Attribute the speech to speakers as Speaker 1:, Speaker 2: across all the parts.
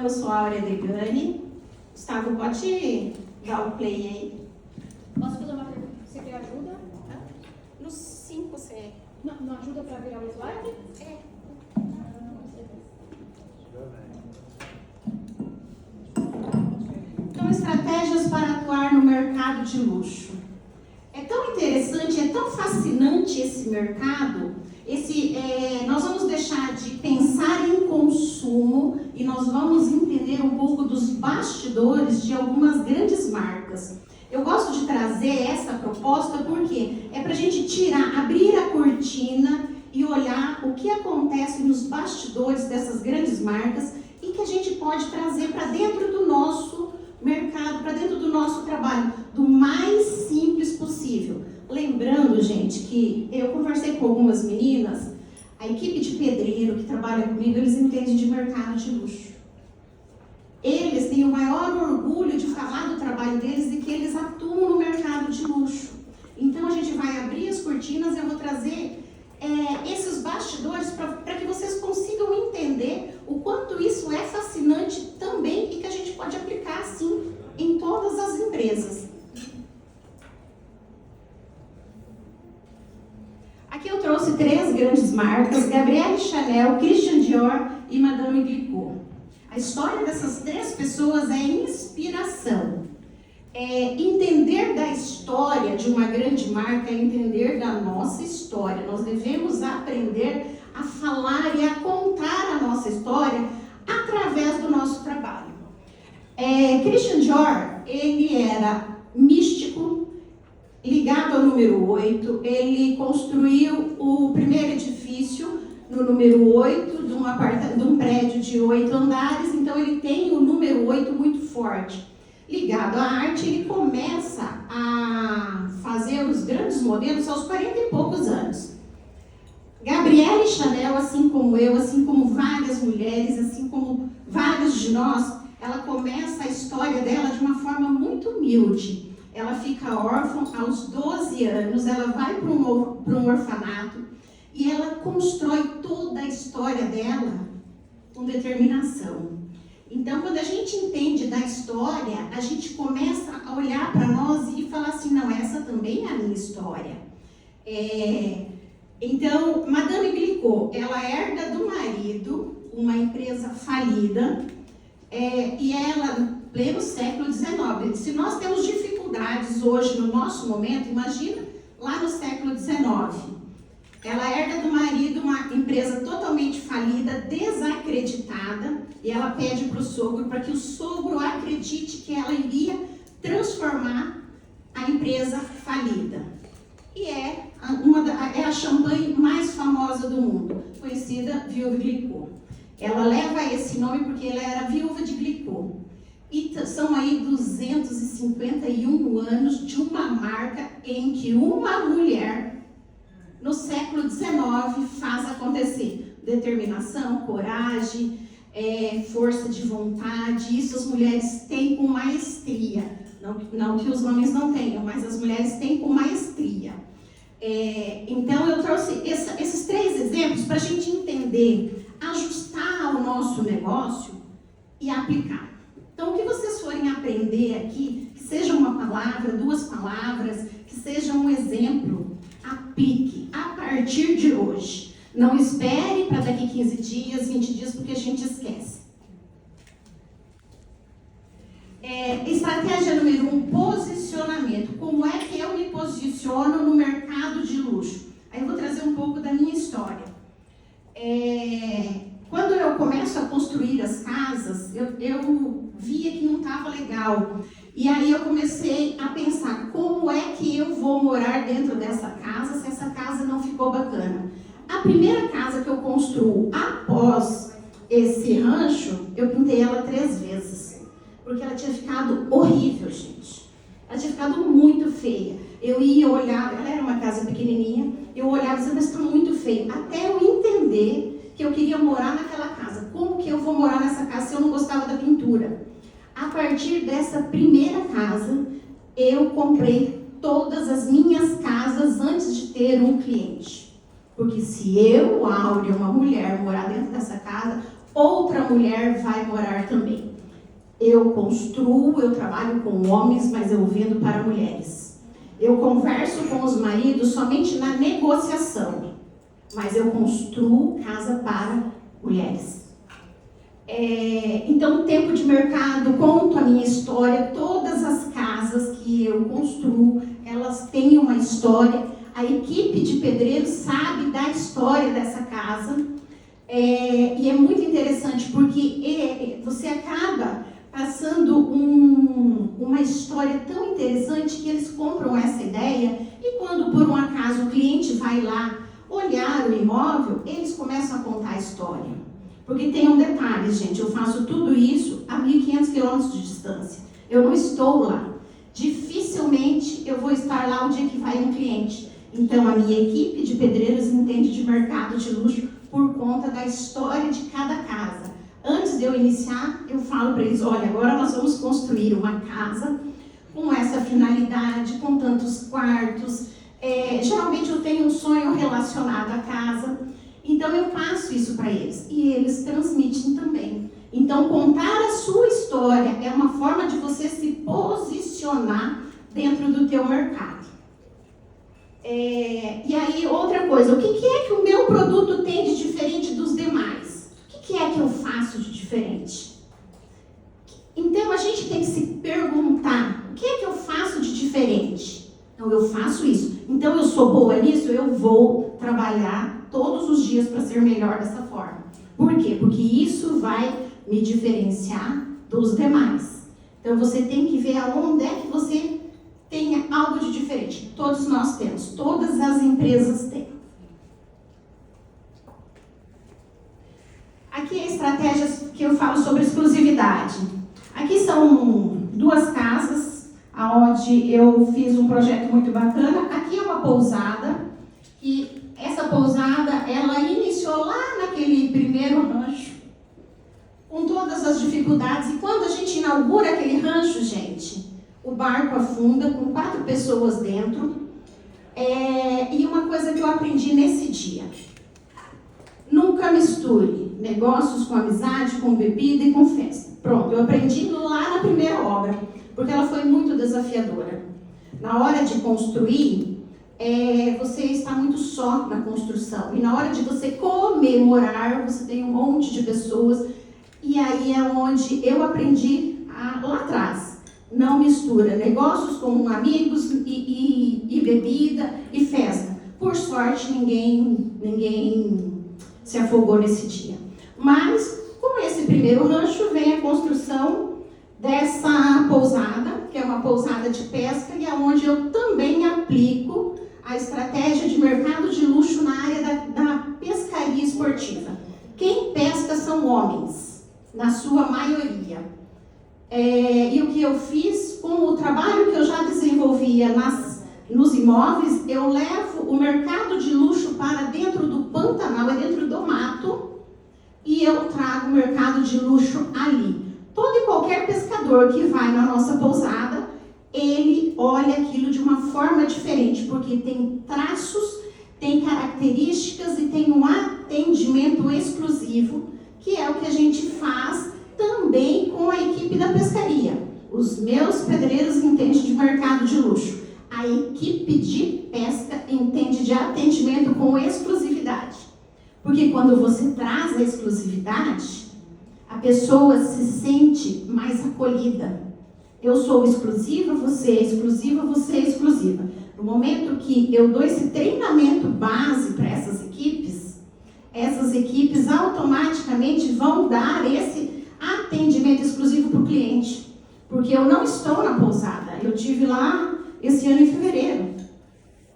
Speaker 1: eu sou a Áurea Degani. Gustavo, pode dar o play aí?
Speaker 2: Posso fazer uma pergunta? Você quer ajuda?
Speaker 1: No 5 você...
Speaker 2: Não ajuda para virar o slide?
Speaker 1: É. Então, estratégias para atuar no mercado de luxo. É tão interessante, é tão fascinante esse mercado. Nós vamos deixar de pensar em consumo e nós vamos entender um pouco dos bastidores de algumas grandes marcas. Eu gosto de trazer essa proposta porque é para a gente abrir a cortina e olhar o que acontece nos bastidores dessas grandes marcas e que a gente pode trazer para dentro do nosso mercado, para dentro do nosso trabalho, do mais simples possível. Lembrando, gente, que eu conversei com algumas meninas, a equipe de pedreiro que trabalha comigo, eles entendem de mercado de luxo. Eles têm o maior orgulho de falar do trabalho deles e que eles atuam no mercado de luxo. Então a gente vai abrir as cortinas e eu vou trazer esses bastidores para que vocês consigam entender o quanto isso é fascinante também e que a gente pode aplicar assim em todas as empresas. Aqui eu trouxe 3 grandes marcas, Gabrielle Chanel, Christian Dior e Madame Glicot. A história dessas 3 pessoas é inspiração. Entender da história de uma grande marca é entender da nossa história. Nós devemos aprender a falar e a contar a nossa história através do nosso trabalho. Christian Dior, ele era místico, ligado ao número 8, ele construiu o primeiro edifício no número 8 de um prédio de 8 andares, então ele tem o número 8 muito forte. Ligado à arte, ele começa a fazer os grandes modelos aos 40 e poucos anos. Gabrielle Chanel, assim como eu, assim como várias mulheres, assim como vários de nós, ela começa a história dela de uma forma muito humilde. Ela fica órfã aos 12 anos, ela vai para um orfanato e ela constrói toda a história dela com determinação. Então, quando a gente entende da história, a gente começa a olhar para nós e falar assim, não, essa também é a minha história. Então, Madame Glicot, ela herda do marido uma empresa falida, e ela, pleno século XIX. Se nós temos dificuldades hoje, no nosso momento, imagina lá no século XIX. Ela herda do marido uma empresa totalmente falida, desacreditada, e ela pede para o sogro, para que o sogro acredite que ela iria transformar a empresa falida. E é a champanhe mais famosa do mundo, conhecida Veuve Clicquot. Ela leva esse nome porque ela era viúva de Clicquot. E são aí 251 anos de uma marca em que uma mulher, no século XIX, faz acontecer. Determinação, coragem, força de vontade, isso as mulheres têm com maestria. Não que os homens não tenham, mas as mulheres têm com maestria. Então eu trouxe esses 3 exemplos para a gente entender, ajustar ao nosso negócio e aplicar. Então o que vocês forem aprender aqui, que seja uma palavra, 2 palavras, que seja um exemplo, aplique a partir de hoje. Não espere para daqui 15 dias, 20 dias, porque a gente esquece. Estratégia número 1, posicionamento. Como é que eu me posiciono no mercado de luxo? Aí eu vou trazer um pouco da minha história. Quando eu começo a construir as casas, eu via que não estava legal. E aí eu comecei a pensar, como é que eu vou morar dentro dessa casa se essa casa não ficou bacana? A primeira casa que eu construo após esse rancho, eu pintei ela 3 vezes. Porque ela tinha ficado horrível, gente. Ela tinha ficado muito feia. Eu ia olhar, ela era uma casa pequenininha, eu olhava e dizia, mas está muito feio. Até eu entender que eu queria morar naquela casa. Como que eu vou morar nessa casa se eu não gostava da pintura? A partir dessa primeira casa, eu comprei todas as minhas casas antes de ter um cliente. Porque se eu, Áurea, uma mulher, morar dentro dessa casa, outra mulher vai morar também. Eu construo, eu trabalho com homens, mas eu vendo para mulheres. Eu converso com os maridos somente na negociação, mas eu construo casa para mulheres. Então, tempo de mercado, conto a minha história. Todas as casas que eu construo, elas têm uma história. A equipe de pedreiros sabe da história dessa casa. E é muito interessante porque você acaba passando uma história tão interessante que eles compram essa ideia e quando por um acaso o cliente vai lá olhar o imóvel, eles começam a contar a história. Porque tem um detalhe, gente, eu faço tudo isso a 1.500 quilômetros de distância. Eu não estou lá. Dificilmente eu vou estar lá o dia que vai um cliente. Então a minha equipe de pedreiros entende de mercado de luxo por conta da história de cada casa. Antes de eu iniciar, eu falo para eles, olha, agora nós vamos construir uma casa com essa finalidade, com tantos quartos. Geralmente eu tenho um sonho relacionado à casa, então eu passo isso para eles e eles transmitem também. Então contar a sua história é uma forma de você se posicionar dentro do teu mercado. E aí outra coisa, o que é que o meu produto tem de diferente dos demais? O que é que eu faço de diferente? Então a gente tem que se perguntar, o que é que eu faço de diferente? Então eu faço isso. Então eu sou boa nisso, eu vou trabalhar todos os dias para ser melhor dessa forma. Por quê? Porque isso vai me diferenciar dos demais. Então você tem que ver aonde é que você tem algo de diferente. Todos nós temos, todas as empresas têm. Aqui é estratégias que eu falo sobre exclusividade. Aqui são 2 casas, onde eu fiz um projeto muito bacana. Aqui é uma pousada, e essa pousada, ela iniciou lá naquele primeiro rancho, com todas as dificuldades. E quando a gente inaugura aquele rancho, gente, o barco afunda com 4 pessoas dentro. E uma coisa que eu aprendi nesse dia: nunca misture negócios com amizade, com bebida e com festa. Pronto, eu aprendi lá na primeira obra, porque ela foi muito desafiadora. Na hora de construir, você está muito só na construção. E na hora de você comemorar, você tem um monte de pessoas. E aí é onde eu aprendi lá atrás. Não mistura negócios com amigos e bebida e festa. Por sorte, ninguém se afogou nesse dia. Mas, com esse primeiro rancho, vem a construção dessa pousada, que é uma pousada de pesca, e é onde eu também aplico a estratégia de mercado de luxo na área da pescaria esportiva. Quem pesca são homens, na sua maioria. E o que eu fiz, com o trabalho que eu já desenvolvia nos imóveis, eu levo o mercado de luxo para dentro do Pantanal, dentro do mato, e eu trago o mercado de luxo ali. Todo e qualquer pescador que vai na nossa pousada, ele olha aquilo de uma forma diferente, porque tem traços, tem características e tem um atendimento exclusivo, que é o que a gente faz também com a equipe da pescaria. Os meus pedreiros entendem de mercado de luxo. A equipe de pesca entende de atendimento com exclusividade. Porque quando você traz a exclusividade, a pessoa se sente mais acolhida. Eu sou exclusiva, você é exclusiva, você é exclusiva. No momento que eu dou esse treinamento base para essas equipes automaticamente vão dar esse atendimento exclusivo para o cliente. Porque eu não estou na pousada, eu estive lá esse ano em fevereiro.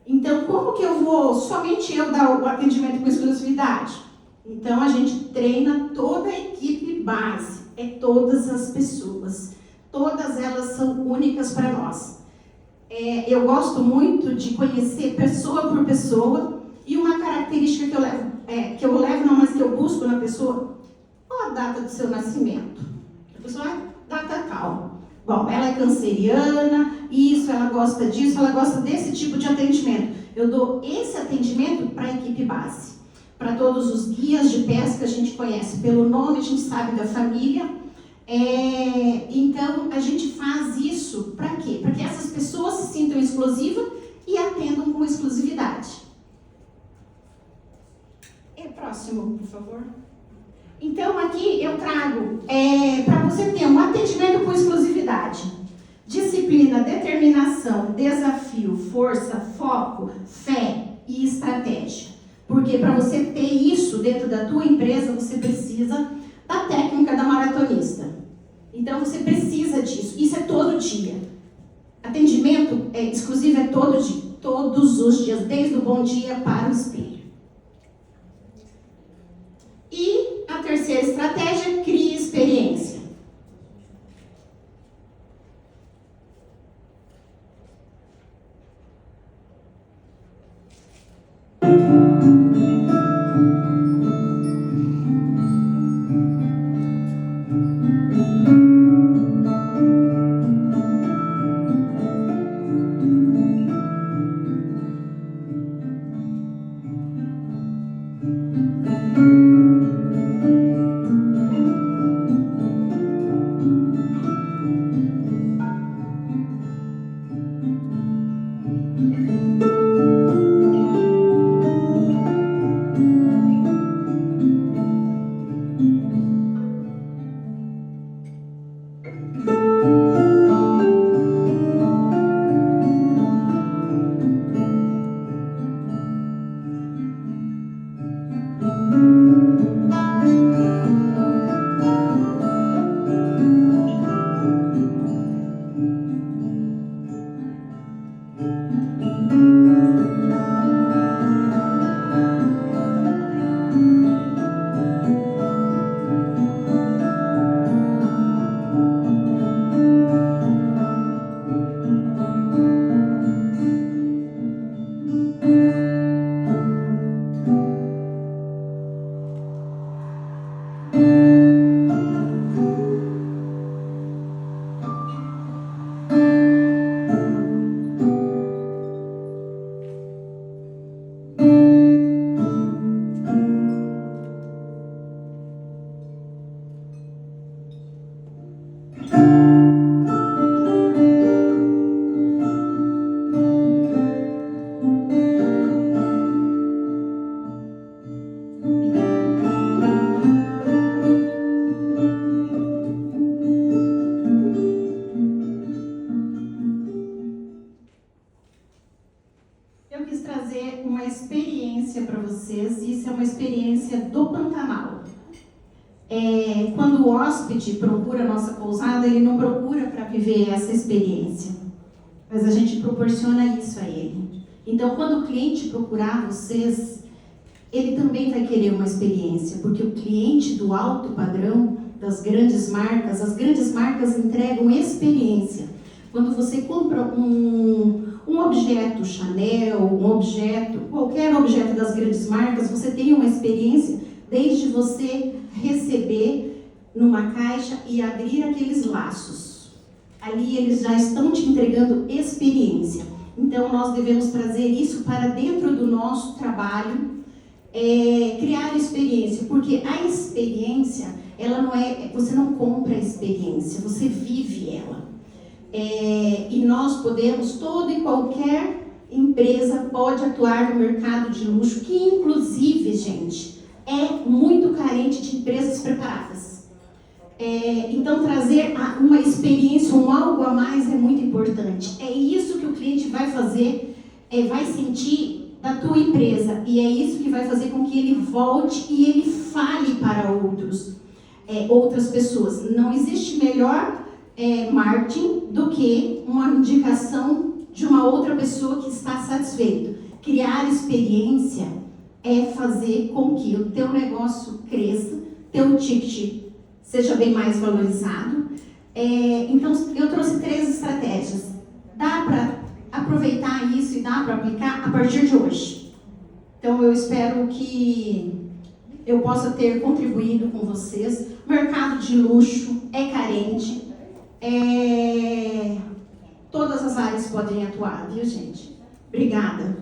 Speaker 1: Então, como que eu vou somente eu dar o atendimento com exclusividade? Então, a gente treina toda a equipe base, todas as pessoas. Todas elas são únicas para nós. Eu gosto muito de conhecer pessoa por pessoa, e uma característica que eu busco na pessoa, qual a data do seu nascimento? A pessoa data tal. Bom, ela é canceriana, isso, ela gosta disso, ela gosta desse tipo de atendimento. Eu dou esse atendimento para a equipe base. para todos os guias de pesca, a gente conhece pelo nome, a gente sabe da família. Então, a gente faz isso para quê? Para que essas pessoas se sintam exclusivas e atendam com exclusividade. Próximo, por favor. Então, aqui eu trago para você ter um atendimento com exclusividade. Disciplina, determinação, desafio, força, foco, fé e estratégia. Porque para você ter isso dentro da tua empresa, você precisa da técnica da maratonista. Então, você precisa disso. Isso é todo dia. Atendimento exclusivo é todo dia. Todos os dias, desde o bom dia para o espelho. E a terceira estratégia, crie experiência. Eu quis trazer uma experiência para vocês, isso é uma experiência do Pantanal. Quando o hóspede procura a nossa pousada, ele não procura para viver essa experiência, mas a gente proporciona isso a ele. Então, quando o cliente procurar vocês, ele também vai querer uma experiência, porque o cliente do alto padrão, das grandes marcas, as grandes marcas entregam experiência. Quando você compra um objeto Chanel, qualquer objeto das grandes marcas, você tem uma experiência desde você receber numa caixa e abrir aqueles laços. Ali eles já estão te entregando experiência. Então nós devemos trazer isso para dentro do nosso trabalho, criar experiência, porque a experiência, ela não você não compra a experiência, você vive ela. E nós podemos, toda e qualquer empresa pode atuar no mercado de luxo, que inclusive, gente, é muito carente de empresas preparadas. Então trazer uma experiência, algo a mais é muito importante. É isso que o cliente vai fazer, vai sentir da tua empresa, e é isso que vai fazer com que ele volte e ele fale para outras pessoas. Não existe melhor marketing do que uma indicação de uma outra pessoa que está satisfeita. Criar experiência é fazer com que o teu negócio cresça, teu ticket seja bem mais valorizado. Então, eu trouxe 3 estratégias. Dá para aproveitar isso e dá para aplicar a partir de hoje. Então, eu espero que eu possa ter contribuído com vocês. O mercado de luxo é carente. Todas as áreas podem atuar, viu, gente? Obrigada.